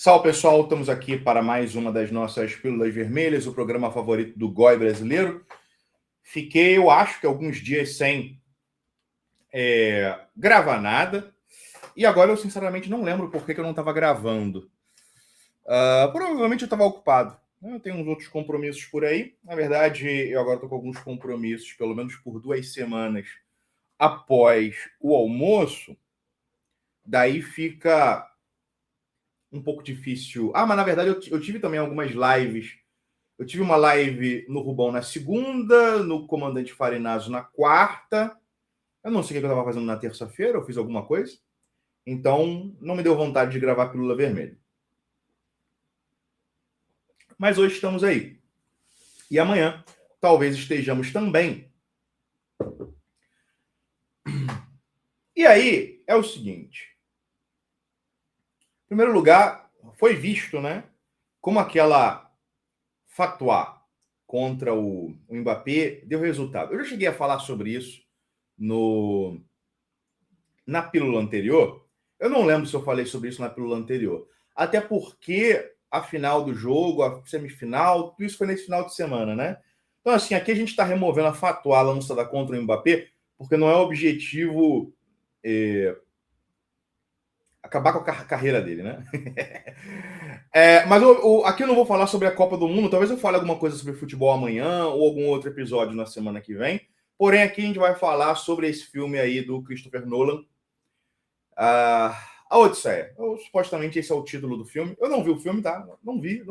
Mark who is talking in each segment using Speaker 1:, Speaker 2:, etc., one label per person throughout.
Speaker 1: Salve, pessoal, estamos aqui para mais uma das nossas Pílulas Vermelhas, o programa favorito do GOI brasileiro. Fiquei, eu acho que alguns dias sem gravar nada, e agora eu sinceramente não lembro por que eu não estava gravando. Provavelmente eu estava ocupado. Eu tenho uns outros compromissos por aí. Na verdade, eu agora estou com alguns compromissos, pelo menos por 2 semanas após o almoço. Daí fica um pouco difícil. Mas na verdade eu tive também algumas lives. Eu tive uma live no Rubão na segunda, no Comandante Farinazo na quarta. Eu não sei o que eu estava fazendo na terça-feira, eu fiz alguma coisa. Então, não me deu vontade de gravar Pílula Vermelha. Mas hoje estamos aí. E amanhã, talvez estejamos também. E aí, é o seguinte. Em primeiro lugar, foi visto, né, como aquela fatwa contra o Mbappé deu resultado. Eu já cheguei a falar sobre isso na pílula anterior. Eu não lembro se eu falei sobre isso na pílula anterior. Até porque a final do jogo, a semifinal, tudo isso foi nesse final de semana, né? Então, assim, aqui a gente está removendo a fatwa lançada contra o Mbappé, porque não é o objetivo acabar com a carreira dele, né? Mas aqui eu não vou falar sobre a Copa do Mundo. Talvez eu fale alguma coisa sobre futebol amanhã ou algum outro episódio na semana que vem. Porém, aqui a gente vai falar sobre esse filme aí do Christopher Nolan, A Odisseia. Supostamente esse é o título do filme. Eu não vi o filme, tá? Não vi.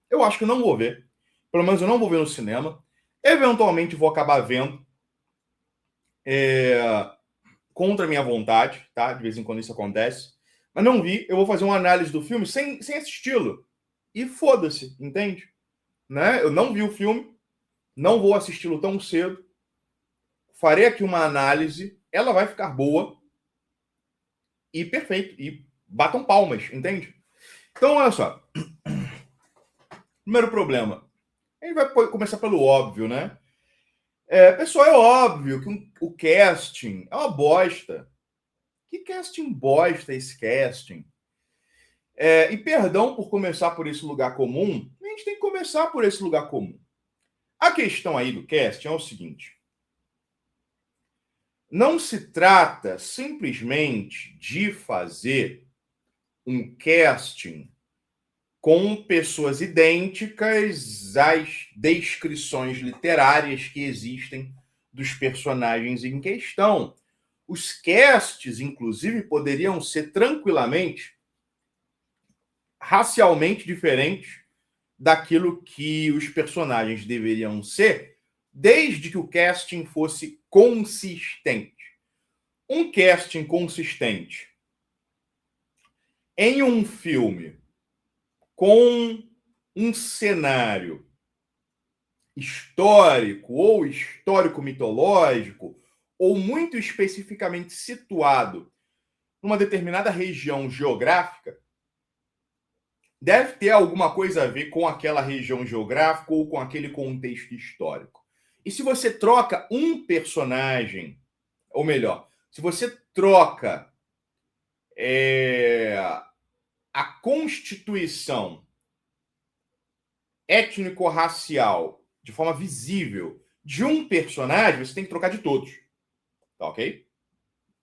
Speaker 1: Eu acho que não vou ver. Pelo menos eu não vou ver no cinema. Eventualmente vou acabar vendo. Contra a minha vontade, tá? De vez em quando isso acontece. Mas não vi. Eu vou fazer uma análise do filme sem assisti-lo. E foda-se, entende? Né? Eu não vi o filme. Não vou assisti-lo tão cedo. Farei aqui uma análise. Ela vai ficar boa. E perfeito. E batam palmas, entende? Então, olha só. Primeiro problema. A gente vai começar pelo óbvio, né? Pessoal, é óbvio que o casting é uma bosta. Que casting bosta esse casting? E perdão por começar por esse lugar comum, a gente tem que começar por esse lugar comum. A questão aí do casting é o seguinte. Não se trata simplesmente de fazer um casting com pessoas idênticas às descrições literárias que existem dos personagens em questão. Os casts, inclusive, poderiam ser tranquilamente racialmente diferentes daquilo que os personagens deveriam ser, desde que o casting fosse consistente. Um casting consistente em um filme com um cenário histórico ou histórico-mitológico, ou muito especificamente situado numa determinada região geográfica, deve ter alguma coisa a ver com aquela região geográfica ou com aquele contexto histórico. E se você troca um personagem, ou melhor, se você troca a constituição étnico-racial de forma visível de um personagem, você tem que trocar de todos. Tá ok?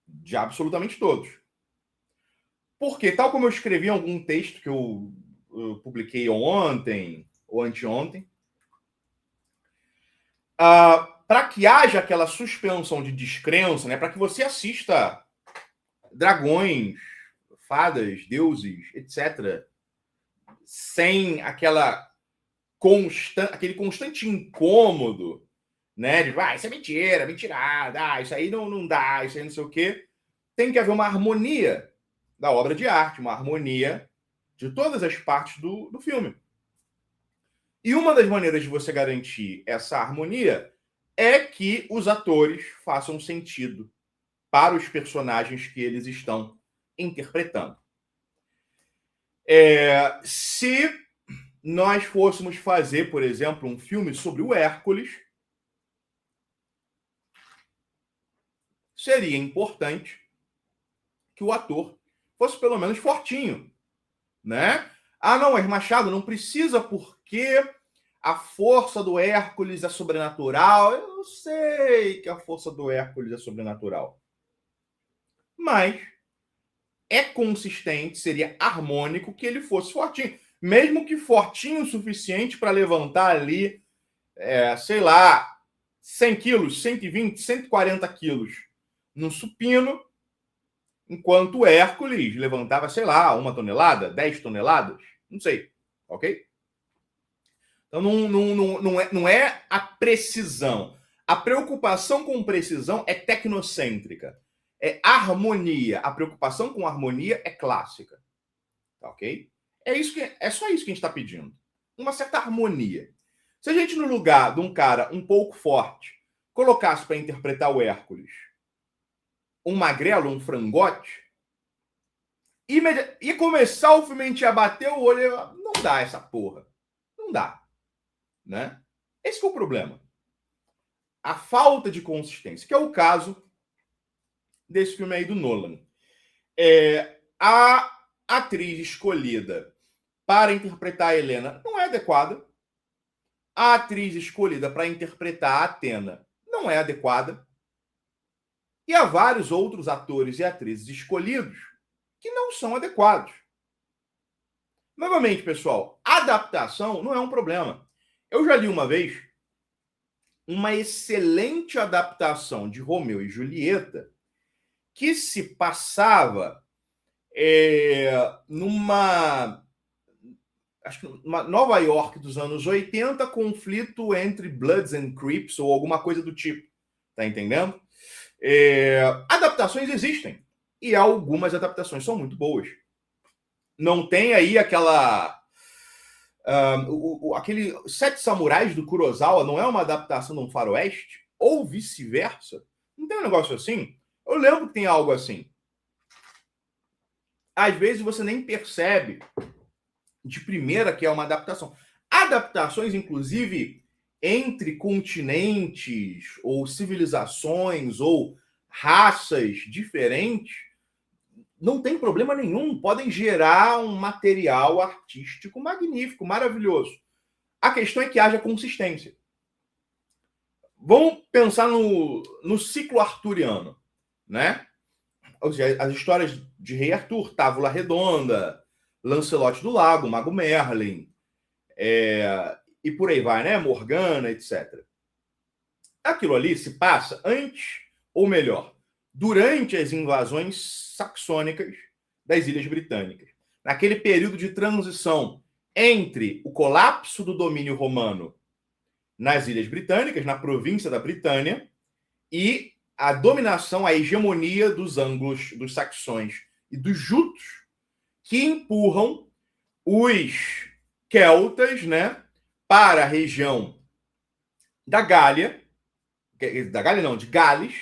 Speaker 1: De absolutamente todos. Porque, tal como eu escrevi em algum texto que eu publiquei ontem ou anteontem, para que haja aquela suspensão de descrença, né, para que você assista dragões, fadas, deuses, etc., sem aquele constante incômodo, né, de isso é mentira, mentirada, isso aí não dá, isso aí não sei o quê, tem que haver uma harmonia da obra de arte, uma harmonia de todas as partes do filme. E uma das maneiras de você garantir essa harmonia é que os atores façam sentido para os personagens que eles estão interpretando. Se nós fôssemos fazer, por exemplo, um filme sobre o Hércules, seria importante que o ator fosse pelo menos fortinho, né? Ah, não, Hermes Machado, não precisa porque a força do Hércules é sobrenatural. Eu sei que a força do Hércules é sobrenatural. Mas é consistente, seria harmônico que ele fosse fortinho. Mesmo que fortinho o suficiente para levantar ali, sei lá, 100 quilos, 120, 140 quilos no supino, enquanto o Hércules levantava, sei lá, 1 tonelada, 10 toneladas, não sei, ok? Então não é a precisão. A preocupação com precisão é tecnocêntrica. É harmonia. A preocupação com harmonia é clássica. Tá, ok? É só isso que a gente está pedindo. Uma certa harmonia. Se a gente, no lugar de um cara um pouco forte, colocasse para interpretar o Hércules um magrelo, um frangote, ia começar o filme, a gente ia bater o olho e não dá essa porra. Não dá. Né? Esse é o problema. A falta de consistência, que é o caso desse filme aí do Nolan. A atriz escolhida para interpretar a Helena não é adequada. A atriz escolhida para interpretar a Athena não é adequada. E há vários outros atores e atrizes escolhidos que não são adequados. Novamente, pessoal, adaptação não é um problema. Eu já li uma vez uma excelente adaptação de Romeu e Julieta que se passava numa Nova York dos anos 80, conflito entre Bloods and Crips ou alguma coisa do tipo. Tá entendendo? Adaptações existem. E algumas adaptações são muito boas. Não tem aí aquele Sete Samurais do Kurosawa não é uma adaptação de um faroeste? Ou vice-versa? Não tem um negócio assim? Eu lembro que tem algo assim. Às vezes você nem percebe de primeira que é uma adaptação. Adaptações, inclusive, entre continentes ou civilizações ou raças diferentes, não tem problema nenhum. Podem gerar um material artístico magnífico, maravilhoso. A questão é que haja consistência. Vamos pensar no ciclo arturiano, né? Ou seja, as histórias de Rei Arthur, Távola Redonda, Lancelot do Lago, Mago Merlin, e por aí vai, né? Morgana, etc. Aquilo ali se passa antes, ou melhor, durante as invasões saxônicas das Ilhas Britânicas. Naquele período de transição entre o colapso do domínio romano nas Ilhas Britânicas, na província da Britânia, e a dominação, a hegemonia dos anglos, dos saxões e dos jutos, que empurram os celtas, né, para a região da Gália, de Gales,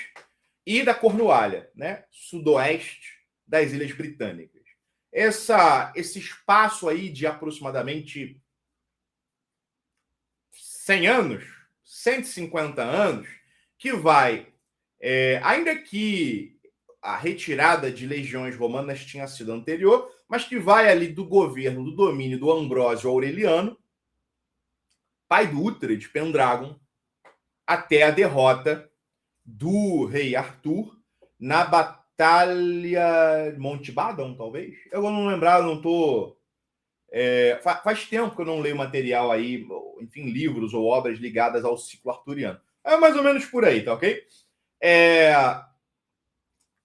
Speaker 1: e da Cornualha, né, sudoeste das Ilhas Britânicas. Esse espaço aí de aproximadamente 100 anos, 150 anos, que vai, ainda que a retirada de legiões romanas tinha sido anterior, mas que vai ali do governo, do domínio do Ambrósio Aureliano, pai do Uhtred Pendragon, até a derrota do rei Arthur na Batalha de Montbadon, talvez? Eu não lembrar, não tô... faz tempo que eu não leio material aí, enfim, livros ou obras ligadas ao ciclo arturiano. É mais ou menos por aí, tá ok?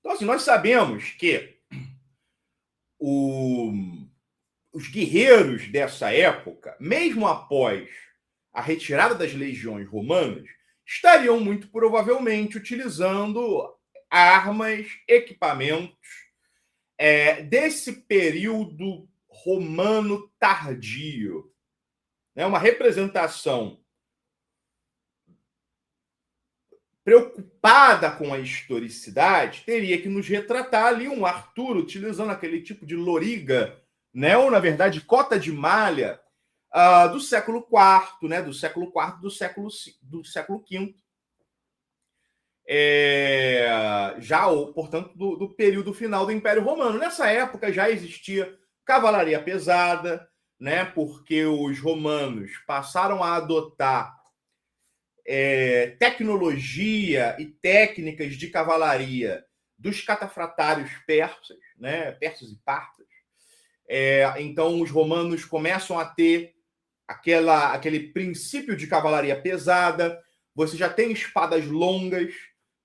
Speaker 1: Então, assim, nós sabemos que os guerreiros dessa época, mesmo após a retirada das legiões romanas, estariam muito provavelmente utilizando armas, equipamentos desse período romano tardio. Uma representação preocupada com a historicidade teria que nos retratar ali um Arthur utilizando aquele tipo de loriga, né? Ou, na verdade, cota de malha do século IV, né? Do século IV, do século V. Já, portanto, do período final do Império Romano. Nessa época já existia cavalaria pesada, né? Porque os romanos passaram a adotar tecnologia e técnicas de cavalaria dos catafratários persas, né? Persas e partas. Então, os romanos começam a ter aquele princípio de cavalaria pesada. Você já tem espadas longas,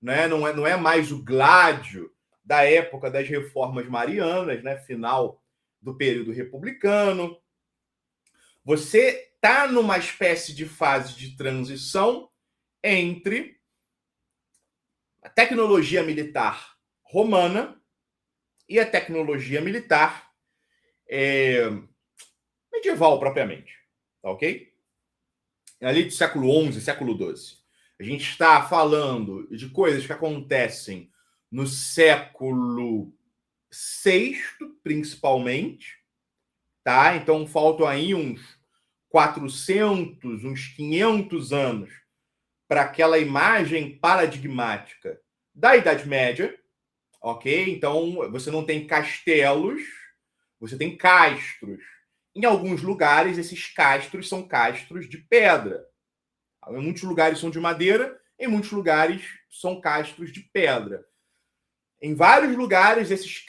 Speaker 1: né? Não é mais o gládio da época das reformas marianas, né? Final do período republicano. Você está numa espécie de fase de transição entre a tecnologia militar romana e a tecnologia militar medieval propriamente, tá ok? Ali do século XI, século XII. A gente está falando de coisas que acontecem no século VI, principalmente, tá? Então faltam aí uns 400, uns 500 anos para aquela imagem paradigmática da Idade Média, ok? Então você não tem castelos, você tem castros. Em alguns lugares, esses castros são castros de pedra. Em muitos lugares são de madeira, em muitos lugares são castros de pedra. Em vários lugares, esses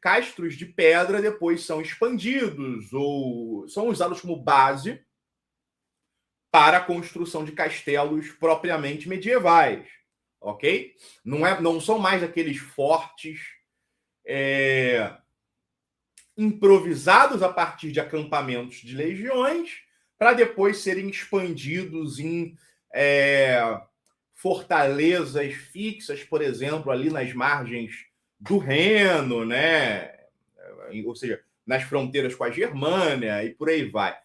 Speaker 1: castros de pedra depois são expandidos ou são usados como base para a construção de castelos propriamente medievais, ok? Não são mais aqueles fortes improvisados a partir de acampamentos de legiões para depois serem expandidos em fortalezas fixas, por exemplo, ali nas margens do Reno, né? Ou seja, nas fronteiras com a Germânia e por aí vai.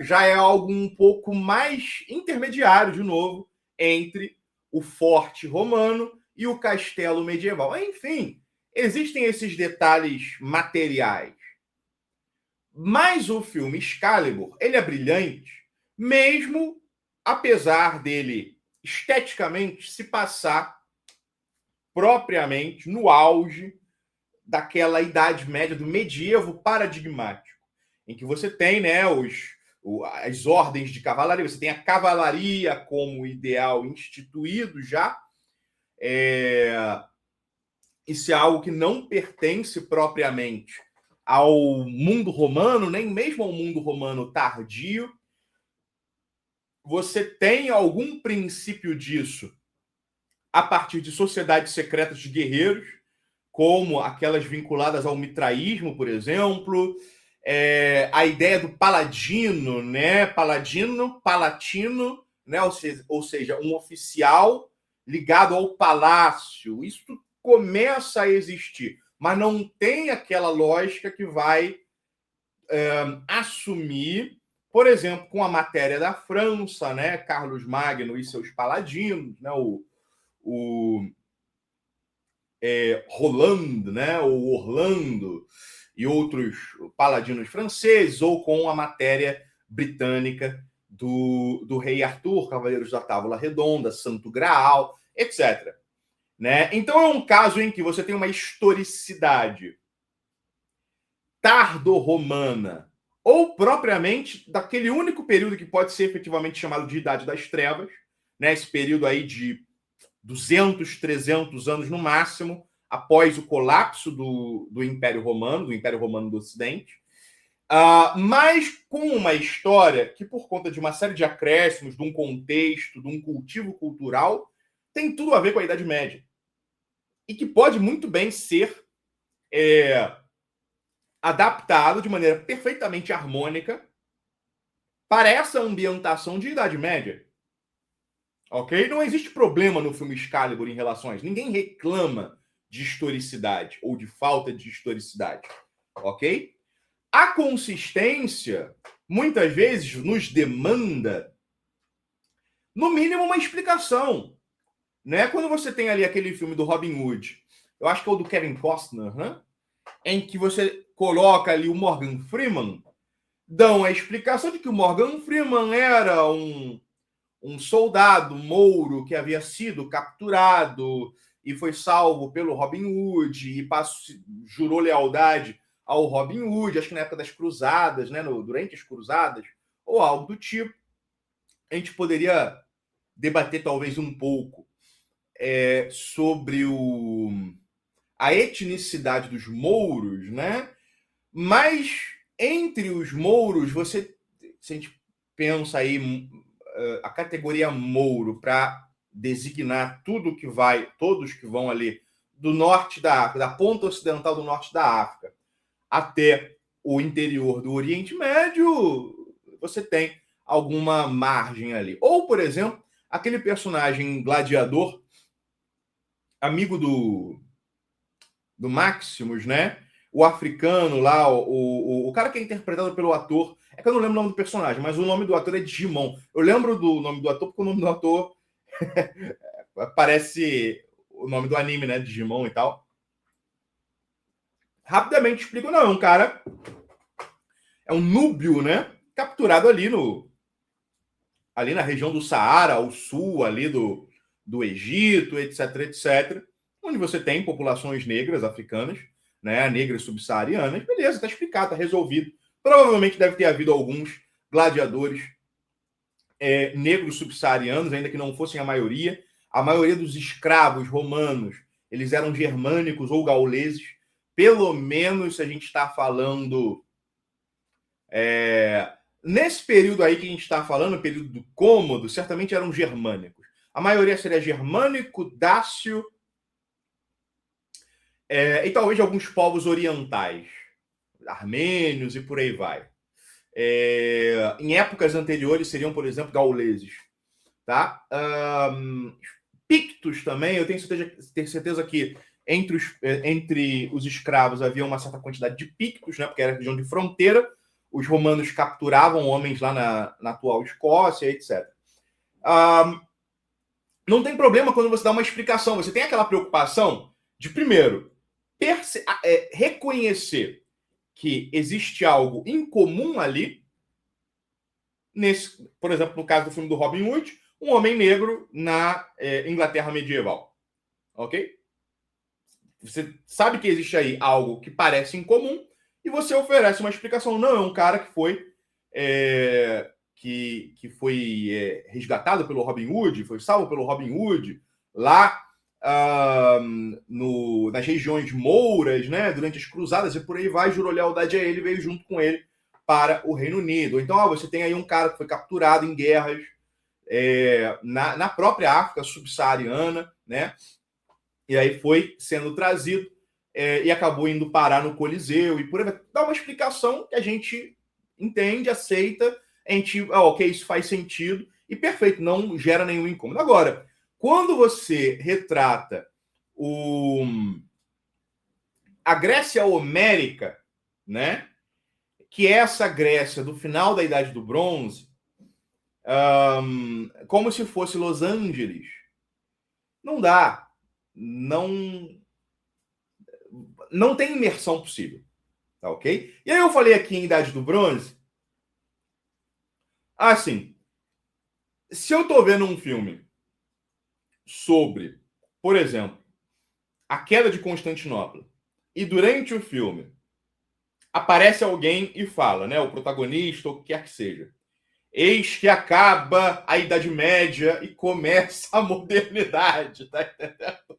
Speaker 1: Já é algo um pouco mais intermediário, de novo, entre o forte romano e o castelo medieval. Enfim, existem esses detalhes materiais. Mas o filme Excalibur, ele é brilhante, mesmo apesar dele esteticamente se passar propriamente no auge daquela Idade Média, do medievo paradigmático, em que você tem, né, as ordens de cavalaria, você tem a cavalaria como ideal instituído já. Isso é algo que não pertence propriamente ao mundo romano, nem mesmo ao mundo romano tardio. Você tem algum princípio disso a partir de sociedades secretas de guerreiros, como aquelas vinculadas ao mitraísmo, por exemplo, a ideia do paladino, né? Palatino, né? Ou seja, um oficial ligado ao palácio. Isso começa a existir, mas não tem aquela lógica que vai assumir, por exemplo, com a matéria da França, né? Carlos Magno e seus paladinos, né? Roland, né? Ou Orlando e outros paladinos franceses, ou com a matéria britânica do rei Arthur, Cavaleiros da Távola Redonda, Santo Graal, etc. Né? Então é um caso em que você tem uma historicidade tardo-romana, ou propriamente daquele único período que pode ser efetivamente chamado de Idade das Trevas, né? Esse período aí de 200, 300 anos no máximo, após o colapso do Império Romano do Ocidente, mas com uma história que, por conta de uma série de acréscimos, de um contexto, de um cultivo cultural, tem tudo a ver com a Idade Média. E que pode muito bem ser adaptado de maneira perfeitamente harmônica para essa ambientação de Idade Média. Ok? Não existe problema no filme Excalibur em relações. Ninguém reclama de historicidade ou de falta de historicidade. Ok? A consistência, muitas vezes, nos demanda, no mínimo, uma explicação. Né? Quando você tem ali aquele filme do Robin Hood, eu acho que é o do Kevin Costner, né? Em que você coloca ali o Morgan Freeman, dão a explicação de que o Morgan Freeman era um soldado mouro que havia sido capturado e foi salvo pelo Robin Hood e jurou lealdade ao Robin Hood, acho que na época das cruzadas, né, durante as cruzadas, ou algo do tipo. A gente poderia debater talvez um pouco sobre a etnicidade dos mouros, né? Mas entre os mouros, se a gente pensa aí a categoria mouro para designar todos que vão ali do norte da África, da ponta ocidental do norte da África, até o interior do Oriente Médio, você tem alguma margem ali. Ou, por exemplo, aquele personagem gladiador, amigo do Maximus, né? O africano lá, o cara que é interpretado pelo ator, é que eu não lembro o nome do personagem, mas o nome do ator é Digimon. Eu lembro do nome do ator porque o nome do ator parece o nome do anime, né? Digimon e tal. Rapidamente explico, não, é um cara, é um núbio, né? Capturado ali na região do Saara, ao sul ali do Egito, etc, etc, onde você tem populações negras africanas, né, negras subsaarianas, beleza, está explicado, está resolvido. Provavelmente deve ter havido alguns gladiadores negros subsaarianos, ainda que não fossem a maioria. A maioria dos escravos romanos, eles eram germânicos ou gauleses. Pelo menos, se a gente está falando nesse período aí que a gente está falando, período do Cômodo, certamente eram germânicos. A maioria seria germânico, dácio, e talvez alguns povos orientais, armênios e por aí vai. Em épocas anteriores seriam, por exemplo, gauleses. Tá? Pictos também, eu tenho certeza que entre os escravos havia uma certa quantidade de pictos, né? Porque era região de fronteira. Os romanos capturavam homens lá na atual Escócia, etc. Não tem problema quando você dá uma explicação. Você tem aquela preocupação de, primeiro, reconhecer que existe algo incomum ali. Por exemplo, no caso do filme do Robin Hood, um homem negro na Inglaterra medieval. Ok? Você sabe que existe aí algo que parece incomum e você oferece uma explicação. Não, é um cara que foi resgatado pelo Robin Hood, foi salvo pelo Robin Hood lá nas regiões mouras, né, durante as cruzadas e por aí vai, jurou lealdade a ele, veio junto com ele para o Reino Unido. Então, você tem aí um cara que foi capturado em guerras na própria África subsaariana, né? E aí foi sendo trazido e acabou indo parar no Coliseu e por aí vai. Dá uma explicação que a gente entende, aceita, a gente, ok, isso faz sentido e perfeito, não gera nenhum incômodo. Agora, quando você retrata a Grécia homérica, né? Que é essa Grécia do final da Idade do Bronze, como se fosse Los Angeles, não dá. Não tem imersão possível. Tá ok? E aí eu falei aqui em Idade do Bronze. Assim, se eu tô vendo um filme sobre, por exemplo, a queda de Constantinopla, e durante o filme aparece alguém e fala, né, o protagonista, ou o que quer que seja, eis que acaba a Idade Média e começa a modernidade, tá entendendo?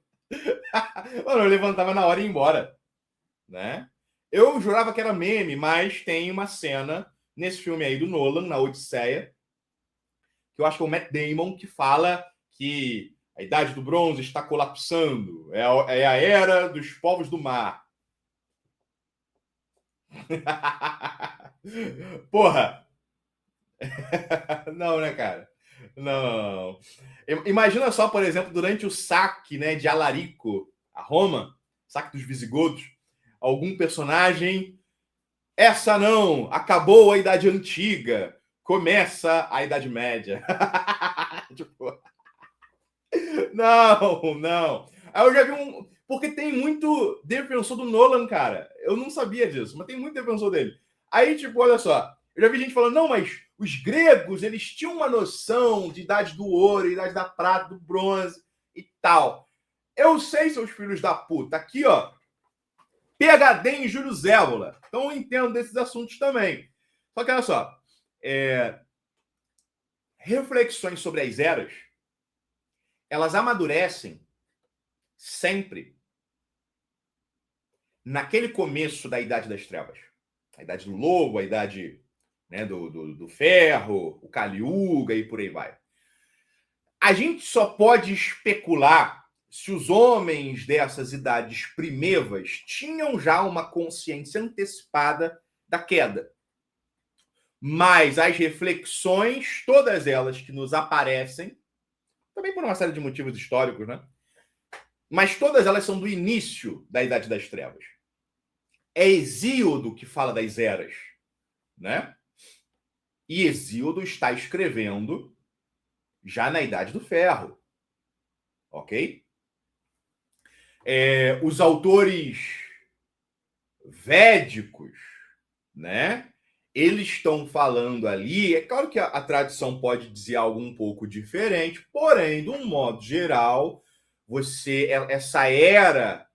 Speaker 1: Mano, eu levantava na hora e ia embora, né? Eu jurava que era meme, mas tem uma cena nesse filme aí do Nolan, na Odisseia, que eu acho que é o Matt Damon, que fala que a Idade do Bronze está colapsando, é a era dos povos do mar. Porra! Não, né, cara? Não. Imagina só, por exemplo, durante o saque, né, de Alarico a Roma, saque dos visigodos, algum personagem, essa não, acabou a Idade Antiga, começa a Idade Média. Tipo, não. Aí eu já vi porque tem muito defensor do Nolan, cara. Eu não sabia disso, mas tem muito defensor dele. Aí, tipo, olha só. Eu já vi gente falando, não, mas os gregos, eles tinham uma noção de idade do ouro, idade da prata, do bronze e tal. Eu sei, seus filhos da puta. Aqui, ó. PhD em Júlio Zévola. Então eu entendo desses assuntos também. Só que olha só, reflexões sobre as eras, elas amadurecem sempre naquele começo da Idade das Trevas. A Idade do Lobo, a Idade, né, do Ferro, o Kali-Yuga e por aí vai. A gente só pode especular se os homens dessas idades primevas tinham já uma consciência antecipada da queda. Mas as reflexões, todas elas que nos aparecem, também por uma série de motivos históricos, né? Mas todas elas são do início da Idade das Trevas. É Hesíodo que fala das eras, né? E Hesíodo está escrevendo já na Idade do Ferro, ok? Os autores védicos, né? Eles estão falando ali, é claro que a tradição pode dizer algo um pouco diferente, porém, de um modo geral, essa era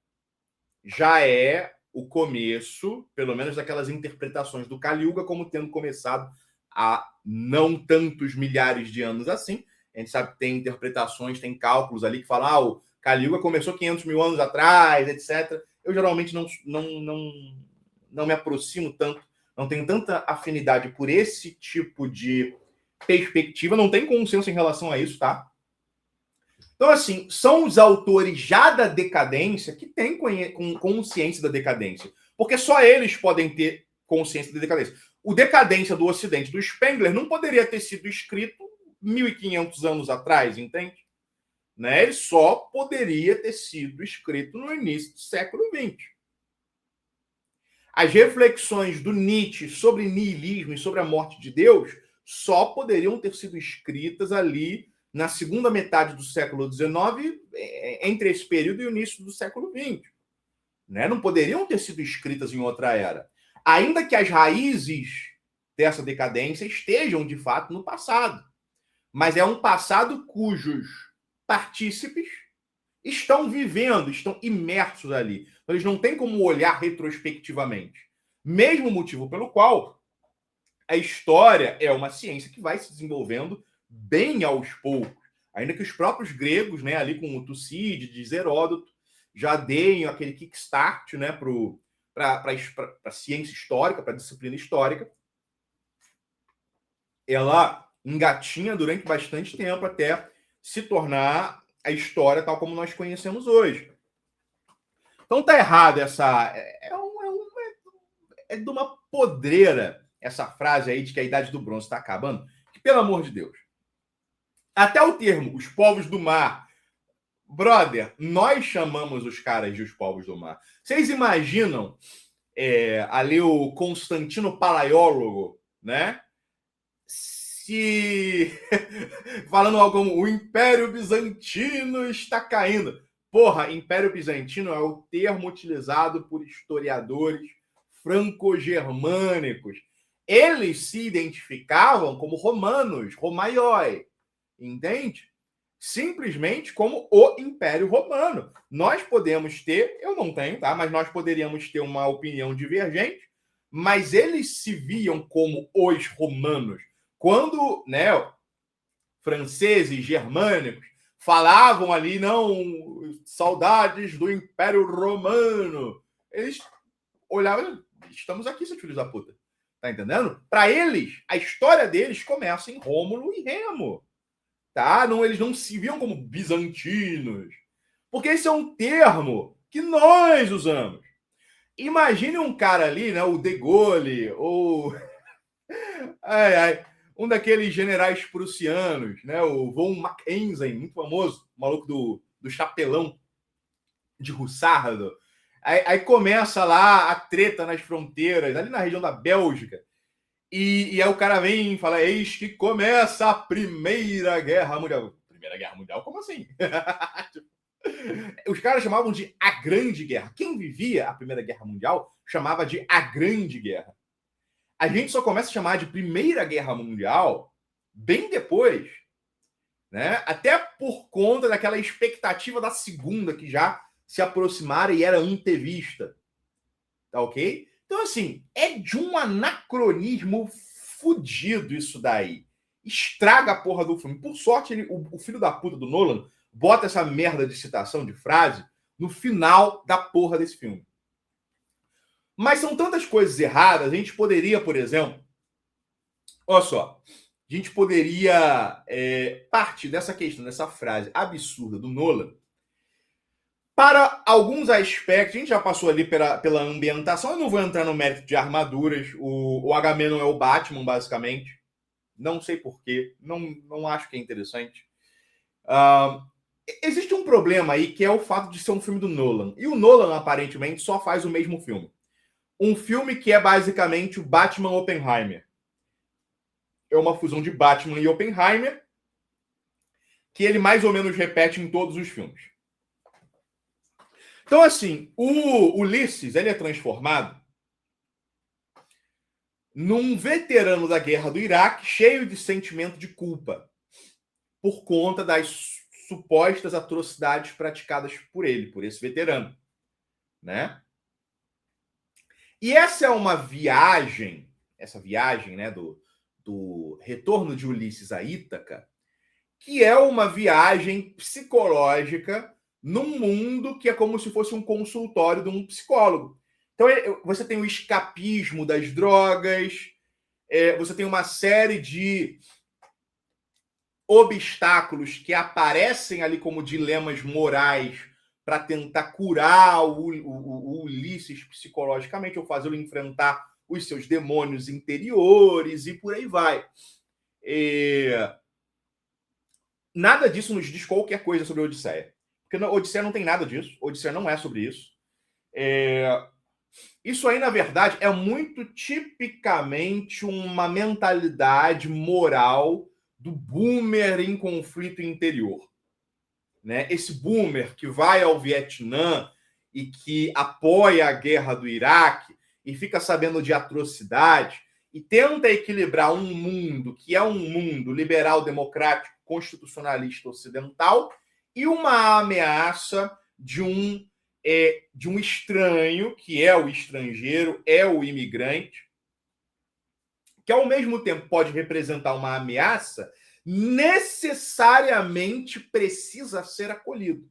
Speaker 1: já é o começo, pelo menos daquelas interpretações do Kali-Yuga como tendo começado há não tantos milhares de anos assim. A gente sabe que tem interpretações, tem cálculos ali que falam o Kali-Yuga começou 500 mil anos atrás, etc. Eu geralmente não me aproximo tanto, não tenho tanta afinidade por esse tipo de perspectiva, não tem consenso em relação a isso, tá? Então, assim, são os autores já da decadência que têm consciência da decadência. Porque só eles podem ter consciência da decadência. O Decadência do Ocidente, do Spengler, não poderia ter sido escrito 1.500 anos atrás, entende? Né? Ele só poderia ter sido escrito no início do século XX. As reflexões do Nietzsche sobre niilismo e sobre a morte de Deus só poderiam ter sido escritas ali na segunda metade do século XIX, entre esse período e o início do século XX. Né? Não poderiam ter sido escritas em outra era. Ainda que as raízes dessa decadência estejam, de fato, no passado. Mas é um passado cujos partícipes estão vivendo, estão imersos ali. Eles não têm como olhar retrospectivamente. Mesmo motivo pelo qual a história é uma ciência que vai se desenvolvendo bem aos poucos. Ainda que os próprios gregos, né, ali com o Tucídides, Heródoto, já deem aquele kickstart, né, para a ciência histórica, para a disciplina histórica. Ela engatinha durante bastante tempo até se tornar a história tal como nós conhecemos hoje. Então tá errado essa... É de uma podreira essa frase aí de que a Idade do Bronze está acabando, que, pelo amor de Deus, até o termo os povos do mar, brother, nós chamamos os caras de os povos do mar. Vocês imaginam ali o Constantino Palaiólogo, né? Se falando algo como o Império Bizantino está caindo. Porra, Império Bizantino é o termo utilizado por historiadores franco-germânicos. Eles se identificavam como romanos, romaioi, entende? Simplesmente como o Império Romano. Nós podemos ter, eu não tenho, tá? Mas nós poderíamos ter uma opinião divergente, mas eles se viam como os romanos. Quando, né, franceses, germânicos, falavam ali, não, saudades do Império Romano, eles olhavam, estamos aqui, seus filhos da puta. Tá entendendo? Para eles, a história deles começa em Rômulo e Remo. Tá? Não, eles não se viam como bizantinos. Porque esse é um termo que nós usamos. Imagine um cara ali, né, o De Gaulle, ou um daqueles generais prussianos, né, o von Mackensen, muito famoso, o maluco do chapelão de Hussardo. Aí começa lá a treta nas fronteiras, ali na região da Bélgica. E aí o cara vem e fala, eis que começa a Primeira Guerra Mundial. Primeira Guerra Mundial? Como assim? Os caras chamavam de a Grande Guerra. Quem vivia a Primeira Guerra Mundial chamava de a Grande Guerra. A gente só começa a chamar de Primeira Guerra Mundial bem depois, né? Até por conta daquela expectativa da Segunda que já se aproximara e era antevista. tá ok? Então, assim, é de um anacronismo fudido isso daí. Estraga a porra do filme. Por sorte, o filho da puta do Nolan bota essa merda de citação, de frase, no final da porra desse filme. Mas são tantas coisas erradas, a gente poderia, por exemplo, olha só, a gente poderia partir dessa questão, dessa frase absurda do Nolan, para alguns aspectos. A gente já passou ali pela ambientação, eu não vou entrar no mérito de armaduras, o Agamemnon não é o Batman, basicamente, não sei porquê, não acho que é interessante. Existe um problema aí, que é o fato de ser um filme do Nolan, e o Nolan, aparentemente, só faz o mesmo filme. Um filme que é basicamente o Batman Oppenheimer. É uma fusão de Batman e Oppenheimer, que ele mais ou menos repete em todos os filmes. Então, assim, o Ulisses, ele é transformado num veterano da guerra do Iraque, cheio de sentimento de culpa, por conta das supostas atrocidades praticadas por ele, por esse veterano, né? E essa é uma viagem, né, do retorno de Ulisses a Ítaca, que é uma viagem psicológica num mundo que é como se fosse um consultório de um psicólogo. Então, você tem o escapismo das drogas, você tem uma série de obstáculos que aparecem ali como dilemas morais para tentar curar o Ulisses psicologicamente, ou fazê-lo enfrentar os seus demônios interiores e por aí vai. Nada disso nos diz qualquer coisa sobre a Odisseia. Porque a Odisseia não tem nada disso. A Odisseia não é sobre isso. Isso aí, na verdade, é muito tipicamente uma mentalidade moral do boomer em conflito interior. Né? Esse boomer que vai ao Vietnã e que apoia a guerra do Iraque e fica sabendo de atrocidade e tenta equilibrar um mundo que é um mundo liberal, democrático, constitucionalista ocidental e uma ameaça de um estranho, que é o estrangeiro, é o imigrante, que ao mesmo tempo pode representar uma ameaça, necessariamente precisa ser acolhido.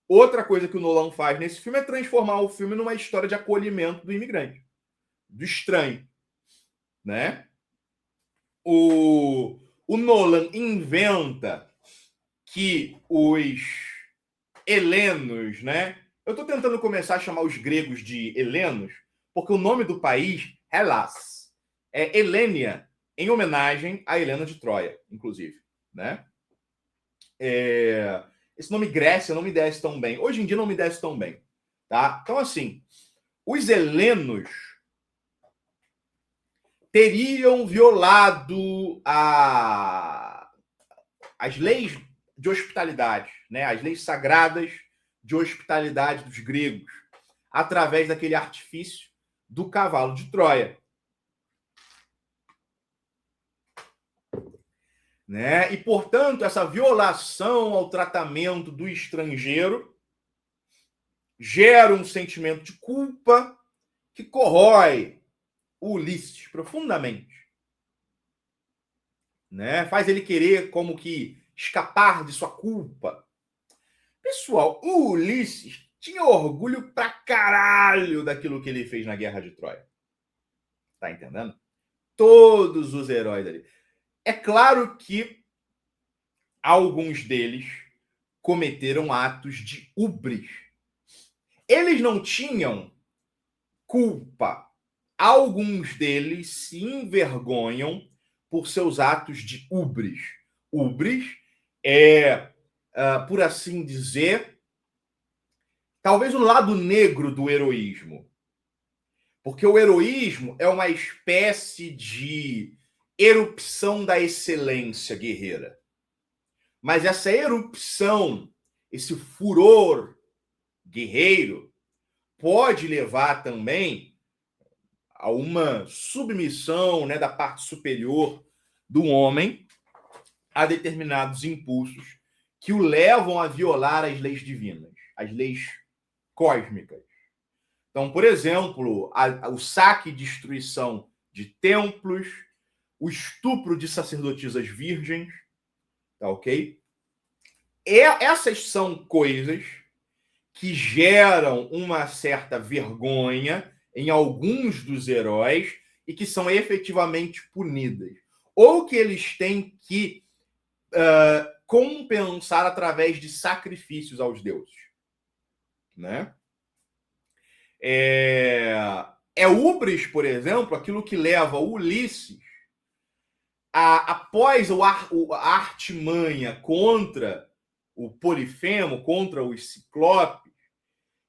Speaker 1: Outra coisa que o Nolan faz nesse filme é transformar o filme numa história de acolhimento do imigrante, do estranho, né? O Nolan inventa que os helenos, né? Eu estou tentando começar a chamar os gregos de helenos, porque o nome do país, Hellas, é Helênia, em homenagem a Helena de Troia, inclusive, né? Esse nome Grécia não me desce tão bem. Hoje em dia não me desce tão bem, tá? Então, assim, os helenos teriam violado as leis de hospitalidade, né? As leis sagradas de hospitalidade dos gregos, através daquele artifício do cavalo de Troia. Né? E, portanto, essa violação ao tratamento do estrangeiro gera um sentimento de culpa que corrói o Ulisses profundamente. Né? Faz ele querer como que escapar de sua culpa. Pessoal, o Ulisses tinha orgulho pra caralho daquilo que ele fez na Guerra de Troia. Tá entendendo? Todos os heróis ali. É claro que alguns deles cometeram atos de ubris. Eles não tinham culpa. Alguns deles se envergonham por seus atos de ubris. Ubris é, por assim dizer, talvez o lado negro do heroísmo. Porque o heroísmo é uma espécie de erupção da excelência guerreira. Mas essa erupção, esse furor guerreiro, pode levar também a uma submissão, né, da parte superior do homem a determinados impulsos que o levam a violar as leis divinas, as leis cósmicas. Então, por exemplo, o saque e destruição de templos, o estupro de sacerdotisas virgens, tá ok? Essas são coisas que geram uma certa vergonha em alguns dos heróis e que são efetivamente punidas. Ou que eles têm que compensar através de sacrifícios aos deuses. Né? É Ubris, por exemplo, aquilo que leva o Ulisses após a artimanha contra o Polifemo, contra os Ciclopes,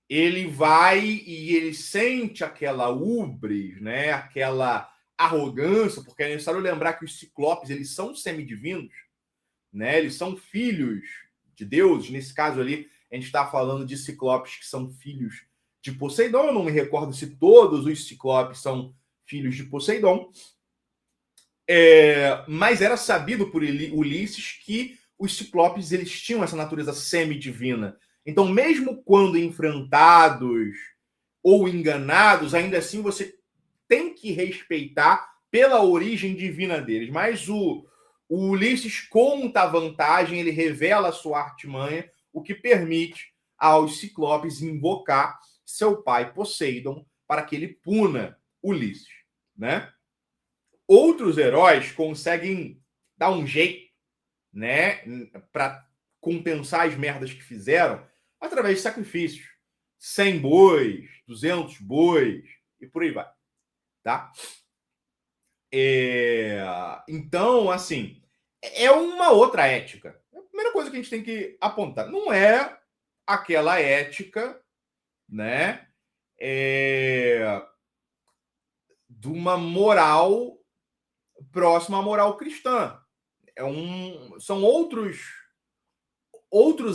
Speaker 1: ele vai e ele sente aquela ubris, né? Aquela arrogância, porque é necessário lembrar que os Ciclopes eles são semidivinos, né? Eles são filhos de Deus. Nesse caso ali, a gente está falando de Ciclopes que são filhos de Poseidon. Eu não me recordo se todos os Ciclopes são filhos de Poseidon. Mas era sabido por Ulisses que os Ciclopes eles tinham essa natureza semidivina. Então, mesmo quando enfrentados ou enganados, ainda assim você tem que respeitar pela origem divina deles. Mas o Ulisses conta a vantagem, ele revela a sua artimanha, o que permite aos Ciclopes invocar seu pai Poseidon para que ele puna Ulisses, né? Outros heróis conseguem dar um jeito, né, para compensar as merdas que fizeram através de sacrifícios. 100 bois, 200 bois e por aí vai, tá? Então, assim, é uma outra ética. A primeira coisa que a gente tem que apontar não é aquela ética, né, de uma moral próxima à moral cristã. São outros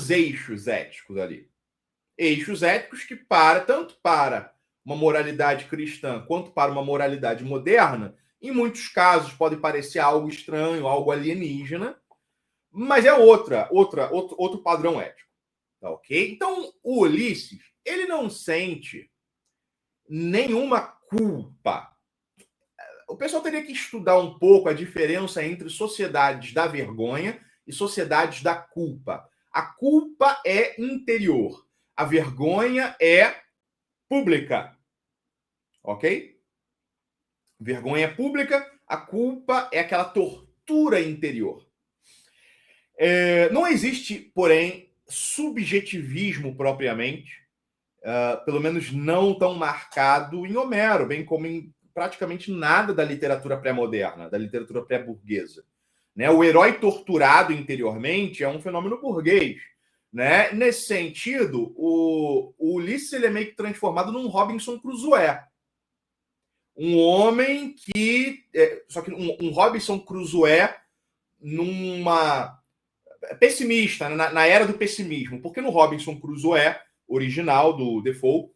Speaker 1: eixos éticos ali. Eixos éticos que tanto para uma moralidade cristã quanto para uma moralidade moderna, em muitos casos pode parecer algo estranho, algo alienígena, mas é outro padrão ético. Tá ok? Então, o Ulisses, ele não sente nenhuma culpa. O pessoal teria que estudar um pouco a diferença entre sociedades da vergonha e sociedades da culpa. A culpa é interior. A vergonha é pública. Ok? Vergonha é pública, a culpa é aquela tortura interior. Não existe, porém, subjetivismo propriamente, pelo menos não tão marcado em Homero, bem como em praticamente nada da literatura pré-moderna, da literatura pré-burguesa. Né? O herói torturado interiormente é um fenômeno burguês. Né? Nesse sentido, o Ulisses ele é meio que transformado num Robinson Crusoe. Um homem que... só que um Robinson Crusoe numa... pessimista, na era do pessimismo. Porque no Robinson Crusoe, original do Defoe,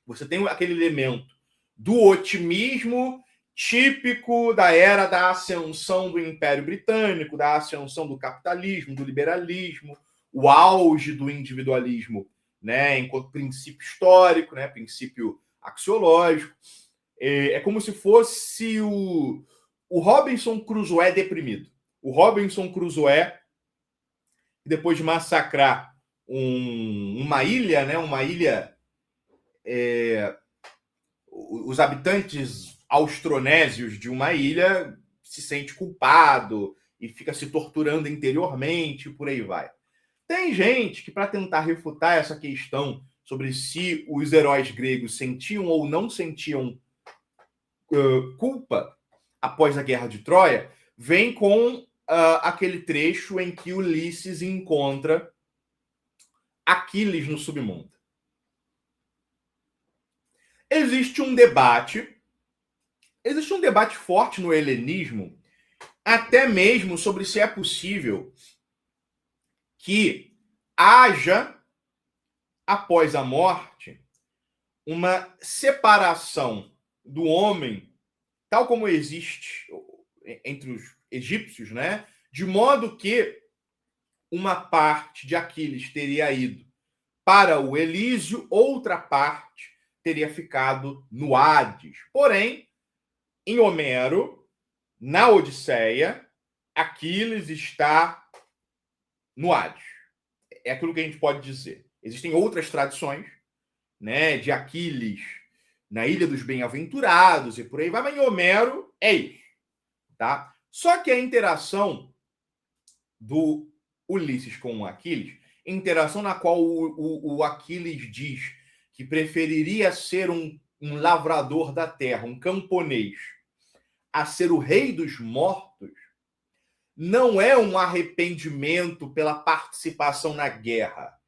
Speaker 1: você tem aquele elemento do otimismo típico da era da ascensão do Império Britânico, da ascensão do capitalismo, do liberalismo, o auge do individualismo, né, enquanto princípio histórico, né, princípio axiológico. É como se fosse o Robinson Crusoe deprimido. O Robinson Crusoe, depois de massacrar uma ilha, né, uma ilha... os habitantes austronésios de uma ilha se sente culpado e fica se torturando interiormente, por aí vai. Tem gente que, para tentar refutar essa questão sobre se os heróis gregos sentiam ou não sentiam culpa após a Guerra de Troia, vem com aquele trecho em que Ulisses encontra Aquiles no submundo. Existe um debate forte no helenismo, até mesmo sobre se é possível que haja, após a morte, uma separação do homem, tal como existe entre os egípcios, né? De modo que uma parte de Aquiles teria ido para o Elísio, outra parte teria ficado no Hades. Porém, em Homero, na Odisseia, Aquiles está no Hades. É aquilo que a gente pode dizer. Existem outras tradições, né, de Aquiles na Ilha dos Bem-Aventurados e por aí vai, mas em Homero é isso. Tá? Só que a interação do Ulisses com o Aquiles, interação na qual o Aquiles diz que preferiria ser um lavrador da terra, um camponês, a ser o rei dos mortos, não é um arrependimento pela participação na guerra.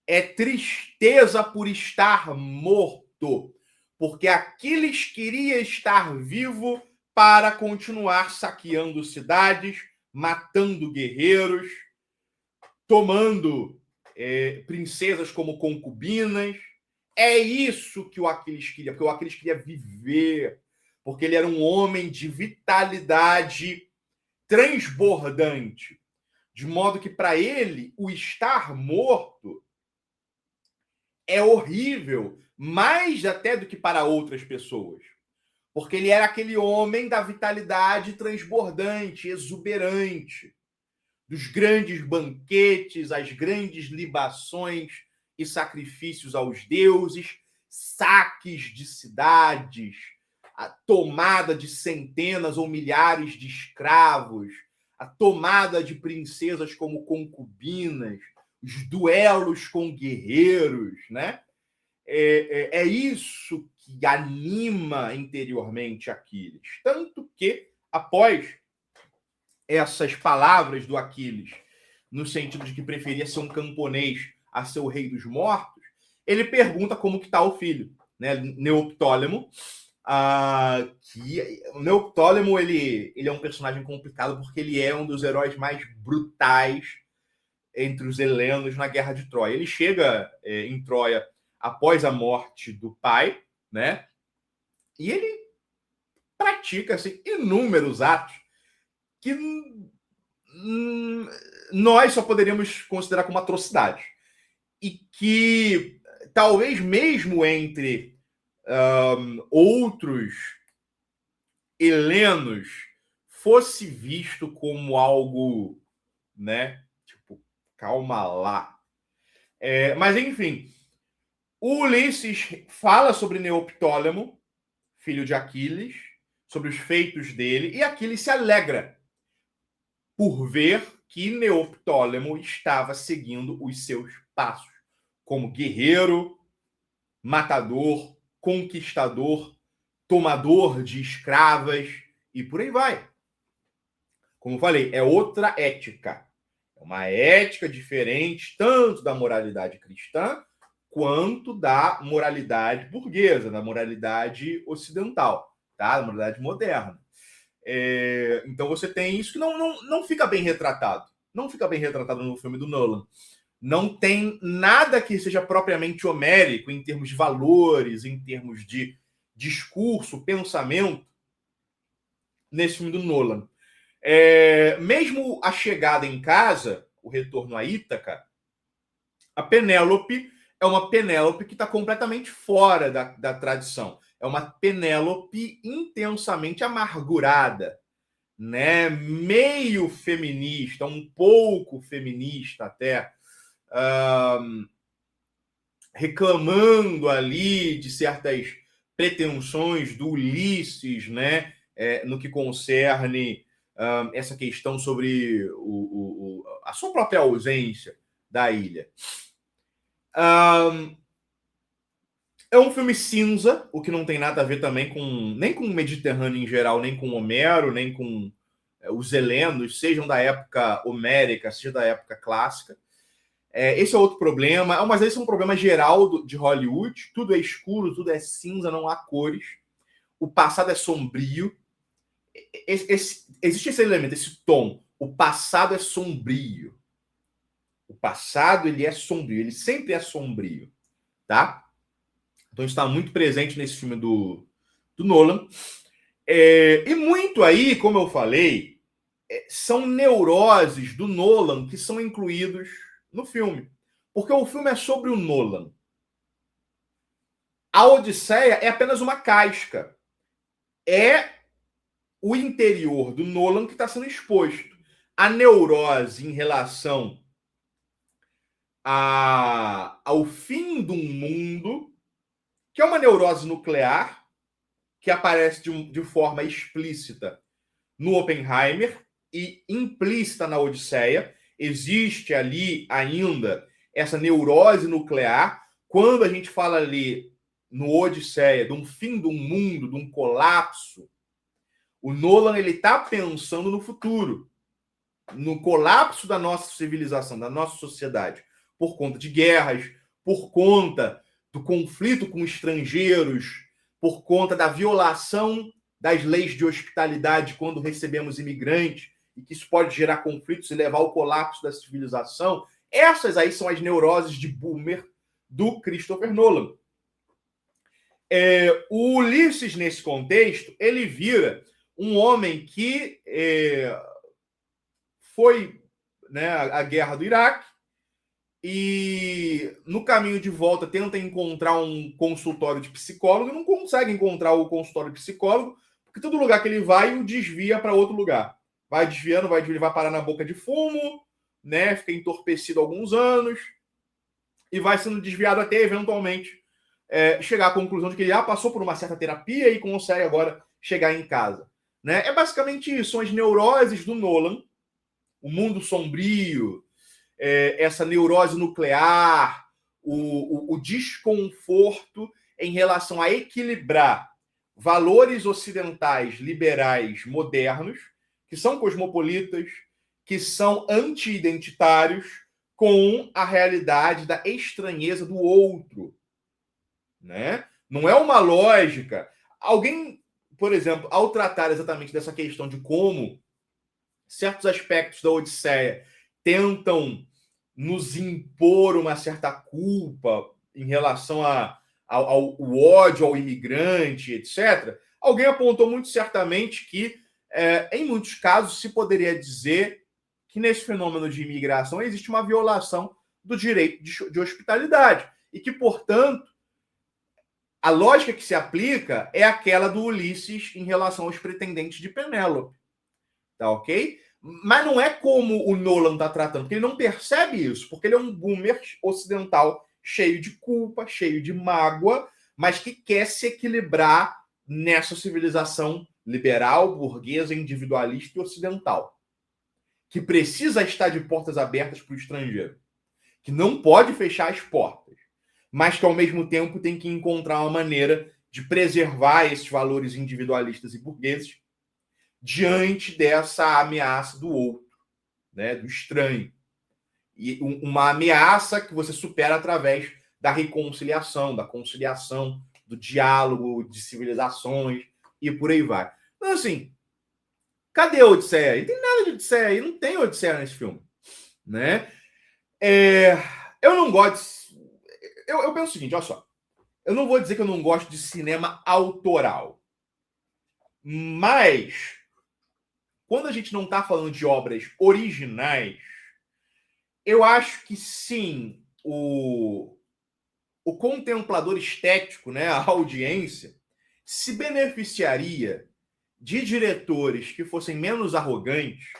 Speaker 1: É tristeza por estar morto, porque Aquiles queria estar vivo para continuar saqueando cidades, matando guerreiros, tomando princesas como concubinas. É isso que o Aquiles queria, porque o Aquiles queria viver, porque ele era um homem de vitalidade transbordante, de modo que para ele o estar morto é horrível, mais até do que para outras pessoas, porque ele era aquele homem da vitalidade transbordante, exuberante, dos grandes banquetes, as grandes libações e sacrifícios aos deuses, saques de cidades, a tomada de centenas ou milhares de escravos, a tomada de princesas como concubinas, os duelos com guerreiros, né? É isso que anima interiormente Aquiles. Tanto que, após essas palavras do Aquiles, no sentido de que preferia ser um camponês a ser o rei dos mortos, ele pergunta como que está o filho, né? Neoptólemo. Que o Neoptólemo ele é um personagem complicado porque ele é um dos heróis mais brutais entre os helenos na Guerra de Troia. Ele chega em Troia após a morte do pai, né? E ele pratica assim, inúmeros atos que nós só poderíamos considerar como atrocidade. E que talvez mesmo entre outros helenos fosse visto como algo, né? Tipo, calma lá. Mas enfim, o Ulisses fala sobre Neoptólemo, filho de Aquiles, sobre os feitos dele, e Aquiles se alegra por ver que Neoptólemo estava seguindo os seus passos como guerreiro, matador, conquistador, tomador de escravas e por aí vai. Como falei, é outra ética. É uma ética diferente tanto da moralidade cristã quanto da moralidade burguesa, da moralidade ocidental, tá? Da moralidade moderna. Então você tem isso que não fica bem retratado. Não fica bem retratado no filme do Nolan. Não tem nada que seja propriamente homérico em termos de valores, em termos de discurso, pensamento, nesse filme do Nolan. Mesmo a chegada em casa, o retorno a Ítaca, a Penélope é uma Penélope que está completamente fora da tradição. É uma Penélope intensamente amargurada, né? Meio feminista, um pouco feminista até, reclamando ali de certas pretensões do Ulisses, né? No que concerne essa questão sobre a sua própria ausência da ilha. É um filme cinza, o que não tem nada a ver também nem com o Mediterrâneo em geral, nem com Homero, nem com os helenos, sejam da época homérica, seja da época clássica. Esse é outro problema, mas esse é um problema geral de Hollywood. Tudo é escuro, tudo é cinza, não há cores. O passado é sombrio. Existe esse elemento, esse tom. O passado é sombrio. O passado ele é sombrio, ele sempre é sombrio, tá? Então está muito presente nesse filme do Nolan. E muito aí, como eu falei, são neuroses do Nolan que são incluídos no filme. Porque o filme é sobre o Nolan. A Odisseia é apenas uma casca. É o interior do Nolan que está sendo exposto. A neurose em relação ao fim do mundo, que é uma neurose nuclear, que aparece de forma explícita no Oppenheimer e implícita na Odisseia. Existe ali ainda essa neurose nuclear. Quando a gente fala ali no Odisseia de um fim do mundo, de um colapso, o Nolan ele está pensando no futuro, no colapso da nossa civilização, da nossa sociedade, por conta de guerras, por conta do conflito com estrangeiros, por conta da violação das leis de hospitalidade quando recebemos imigrantes, e que isso pode gerar conflitos e levar ao colapso da civilização. Essas aí são as neuroses de boomer do Christopher Nolan. O Ulisses, nesse contexto, ele vira um homem que foi, né, a guerra do Iraque e no caminho de volta tenta encontrar um consultório de psicólogo e não consegue encontrar o consultório de psicólogo porque todo lugar que ele vai o desvia para outro lugar. Vai desviando, ele vai parar na boca de fumo, né, fica entorpecido alguns anos e vai sendo desviado até eventualmente chegar à conclusão de que ele passou por uma certa terapia e consegue agora chegar em casa. Né? É basicamente isso, são as neuroses do Nolan, o mundo sombrio, essa neurose nuclear, o desconforto em relação a equilibrar valores ocidentais, liberais, modernos, que são cosmopolitas, que são anti-identitários, com a realidade da estranheza do outro. Né? Não é uma lógica. Alguém, por exemplo, ao tratar exatamente dessa questão de como certos aspectos da Odisseia tentam nos impor uma certa culpa em relação ao ódio ao imigrante, etc., alguém apontou muito certamente que, em muitos casos, se poderia dizer que nesse fenômeno de imigração existe uma violação do direito de hospitalidade e que, portanto, a lógica que se aplica é aquela do Ulisses em relação aos pretendentes de Penélope. Tá ok? Mas não é como o Nolan está tratando, porque ele não percebe isso, porque ele é um boomer ocidental cheio de culpa, cheio de mágoa, mas que quer se equilibrar nessa civilização liberal, burguesa, individualista e ocidental, que precisa estar de portas abertas para o estrangeiro, que não pode fechar as portas, mas que ao mesmo tempo tem que encontrar uma maneira de preservar esses valores individualistas e burgueses diante dessa ameaça do outro, né, do estranho. E uma ameaça que você supera através da reconciliação, da conciliação, do diálogo de civilizações e por aí vai. Então, assim, cadê a Odisseia? Não tem nada de Odisseia aí, não tem Odisseia nesse filme. Né? Eu não gosto... Eu penso o seguinte, olha só. Eu não vou dizer que eu não gosto de cinema autoral. Mas quando a gente não está falando de obras originais, eu acho que sim, o contemplador estético, né, a audiência, se beneficiaria de diretores que fossem menos arrogantes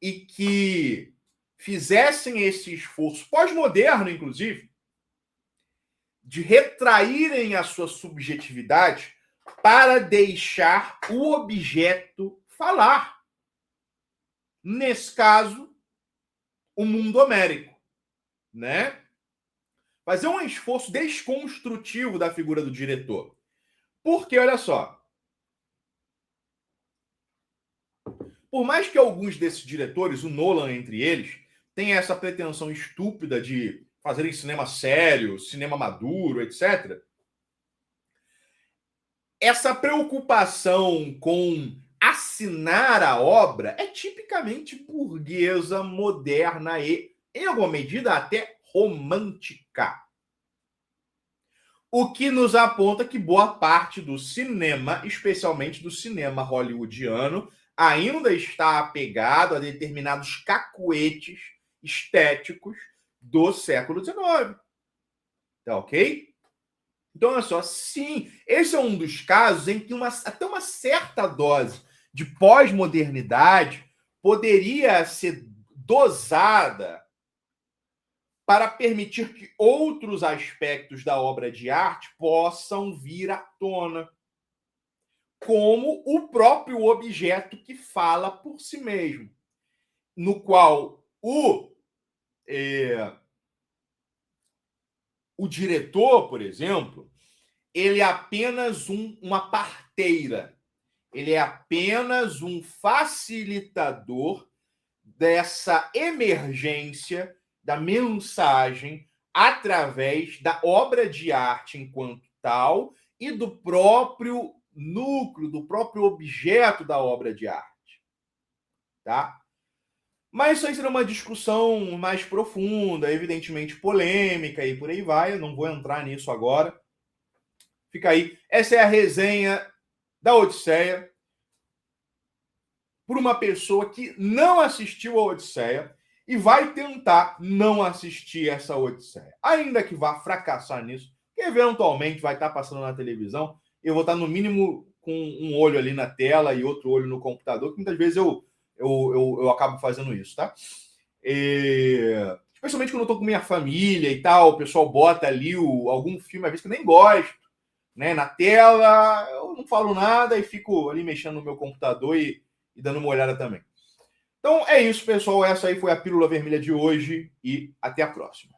Speaker 1: e que fizessem esse esforço pós-moderno, inclusive, de retraírem a sua subjetividade para deixar o objeto falar. Nesse caso, o mundo homérico, né? Fazer um esforço desconstrutivo da figura do diretor. Porque, olha só, por mais que alguns desses diretores, o Nolan entre eles, tenha essa pretensão estúpida de fazerem cinema sério, cinema maduro, etc., essa preocupação com assinar a obra é tipicamente burguesa, moderna e, em alguma medida, até romântica. O que nos aponta que boa parte do cinema, especialmente do cinema hollywoodiano, ainda está apegado a determinados cacuetes estéticos do século XIX. Tá ok? Então, olha só, sim, esse é um dos casos em que até uma certa dose de pós-modernidade poderia ser dosada para permitir que outros aspectos da obra de arte possam vir à tona, como o próprio objeto que fala por si mesmo, no qual o diretor, por exemplo, ele é apenas uma parteira, ele é apenas um facilitador dessa emergência da mensagem através da obra de arte enquanto tal e do próprio núcleo, do próprio objeto da obra de arte. Tá? Mas isso aí será uma discussão mais profunda, evidentemente polêmica e por aí vai. Eu não vou entrar nisso agora. Fica aí. Essa é a resenha da Odisseia por uma pessoa que não assistiu a Odisseia e vai tentar não assistir essa Odisseia. Ainda que vá fracassar nisso, que eventualmente vai estar passando na televisão, eu vou estar no mínimo com um olho ali na tela e outro olho no computador, que muitas vezes eu acabo fazendo isso, tá? Especialmente quando eu tô com minha família e tal, o pessoal bota ali algum filme, às vezes que eu nem gosto, né, na tela, eu não falo nada e fico ali mexendo no meu computador e dando uma olhada também. Então é isso, pessoal. Essa aí foi a Pílula Vermelha de hoje e até a próxima.